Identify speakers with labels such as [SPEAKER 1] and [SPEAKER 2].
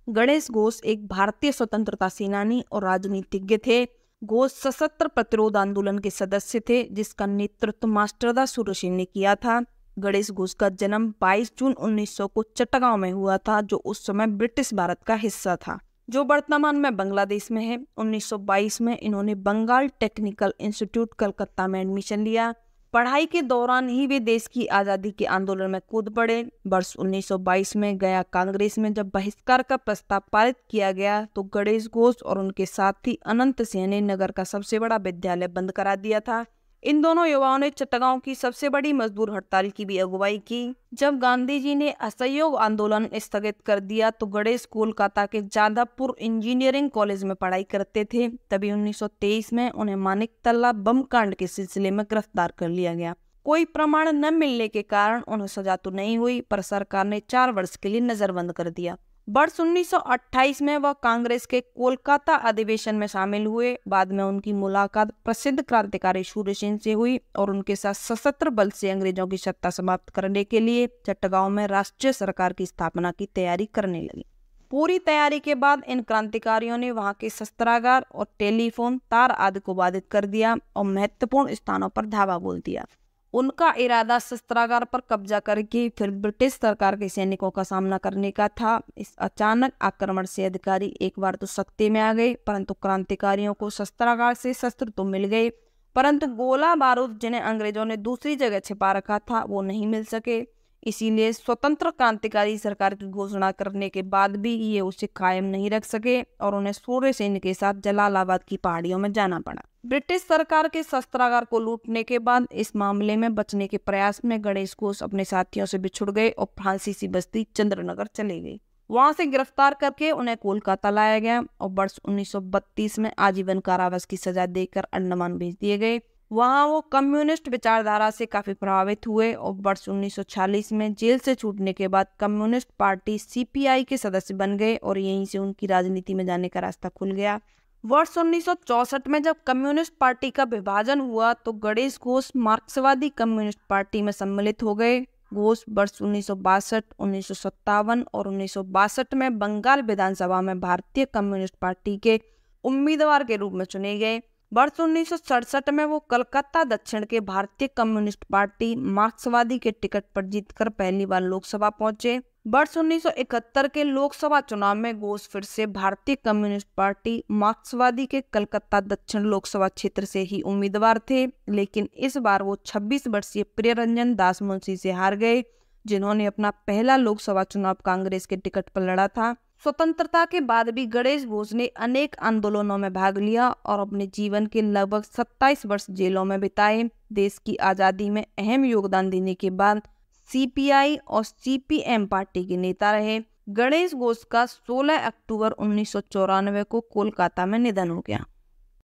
[SPEAKER 1] गणेश घोष एक भारतीय स्वतंत्रता सेनानी और राजनीतिज्ञ थे। घोष सशस्त्र प्रतिरोध आंदोलन के सदस्य थे, जिसका नेतृत्व मास्टरदा सूरसेन ने किया था। गणेश घोष का जन्म 22 जून 1900 को चट्टगांव में हुआ था, जो उस समय ब्रिटिश भारत का हिस्सा था, जो वर्तमान में बांग्लादेश में है। 1922 में इन्होंने बंगाल टेक्निकल इंस्टीट्यूट कलकत्ता में एडमिशन लिया। पढ़ाई के दौरान ही वे देश की आज़ादी के आंदोलन में कूद पड़े। वर्ष 1922 में गया कांग्रेस में जब बहिष्कार का प्रस्ताव पारित किया गया, तो गणेश घोष और उनके साथी अनंत सिंह ने नगर का सबसे बड़ा विद्यालय बंद करा दिया था। इन दोनों युवाओं ने चट्टगांव की सबसे बड़ी मजदूर हड़ताल की भी अगुवाई की। जब गांधी जी ने असहयोग आंदोलन स्थगित कर दिया, तो गणेश कोलकाता के जादवपुर इंजीनियरिंग कॉलेज में पढ़ाई करते थे। तभी 1923 में उन्हें मानिकतला बम कांड के सिलसिले में गिरफ्तार कर लिया गया। कोई प्रमाण न मिलने के कारण उन्हें सजा तो नहीं हुई, पर सरकार ने 4 वर्ष के लिए नजरबंद कर दिया। वर्ष 1928 में वह कांग्रेस के कोलकाता अधिवेशन में शामिल हुए। बाद में उनकी मुलाकात प्रसिद्ध क्रांतिकारी सूरसेन से हुई और उनके साथ सशस्त्र बल से अंग्रेजों की सत्ता समाप्त करने के लिए चट्टगांव में राष्ट्रीय सरकार की स्थापना की तैयारी करने लगी। पूरी तैयारी के बाद इन क्रांतिकारियों ने वहां के शस्त्रागार और टेलीफोन तार आदि को बाधित कर दिया और महत्वपूर्ण स्थानों पर धावा बोल दिया। उनका इरादा शस्त्रागार पर कब्जा करके फिर ब्रिटिश सरकार के सैनिकों का सामना करने का था। इस अचानक आक्रमण से अधिकारी एक बार तो सख्ते में आ गए, परंतु क्रांतिकारियों को शस्त्रागार से शस्त्र तो मिल गए, परंतु गोला बारूद जिन्हें अंग्रेजों ने दूसरी जगह छिपा रखा था, वो नहीं मिल सके। इसीलिए स्वतंत्र क्रांतिकारी सरकार की घोषणा करने के बाद भी ये उसे कायम नहीं रख सके और उन्हें सूरसेन के साथ जलालाबाद की पहाड़ियों में जाना पड़ा। ब्रिटिश सरकार के शस्त्रागार को लूटने के बाद इस मामले में बचने के प्रयास में गणेश घोष अपने साथियों से बिछुड़ गए और फ्रांसीसी बस्ती चंद्रनगर चले गए। वहां से गिरफ्तार करके उन्हें कोलकाता लाया गया और वर्ष 1932 में आजीवन कारावास की सजा देकर अंडमान भेज दिए गए। वहां वो कम्युनिस्ट विचारधारा से काफी प्रभावित हुए और वर्ष 1946 में जेल से छूटने के बाद कम्युनिस्ट पार्टी सीपीआई के सदस्य बन गए और यहीं से उनकी राजनीति में जाने का रास्ता खुल गया। वर्ष 1964 में जब कम्युनिस्ट पार्टी का विभाजन हुआ, तो गणेश घोष मार्क्सवादी कम्युनिस्ट पार्टी में सम्मिलित हो गए। घोष वर्ष 1962, 1957 और 1962 में बंगाल विधानसभा में भारतीय कम्युनिस्ट पार्टी के उम्मीदवार के रूप में चुने गए। वर्ष 1967 में वो कलकत्ता दक्षिण के भारतीय कम्युनिस्ट पार्टी मार्क्सवादी के टिकट पर जीतकर पहली बार लोकसभा पहुंचे। वर्ष 1971 के लोकसभा चुनाव में घोष फिर से भारतीय कम्युनिस्ट पार्टी मार्क्सवादी के कलकत्ता दक्षिण लोकसभा क्षेत्र से ही उम्मीदवार थे, लेकिन इस बार वो 26 वर्षीय प्रियरंजन दास मुंशी से हार गए, जिन्होंने अपना पहला लोकसभा चुनाव कांग्रेस के टिकट पर लड़ा था। स्वतंत्रता के बाद भी गणेश घोष ने अनेक आंदोलनों में भाग लिया और अपने जीवन के लगभग 27 वर्ष जेलों में बिताए। देश की आज़ादी में अहम योगदान देने के बाद सीपीआई और सीपीएम पार्टी के नेता रहे। गणेश घोष का 16 अक्टूबर 1994 को कोलकाता में निधन हो गया।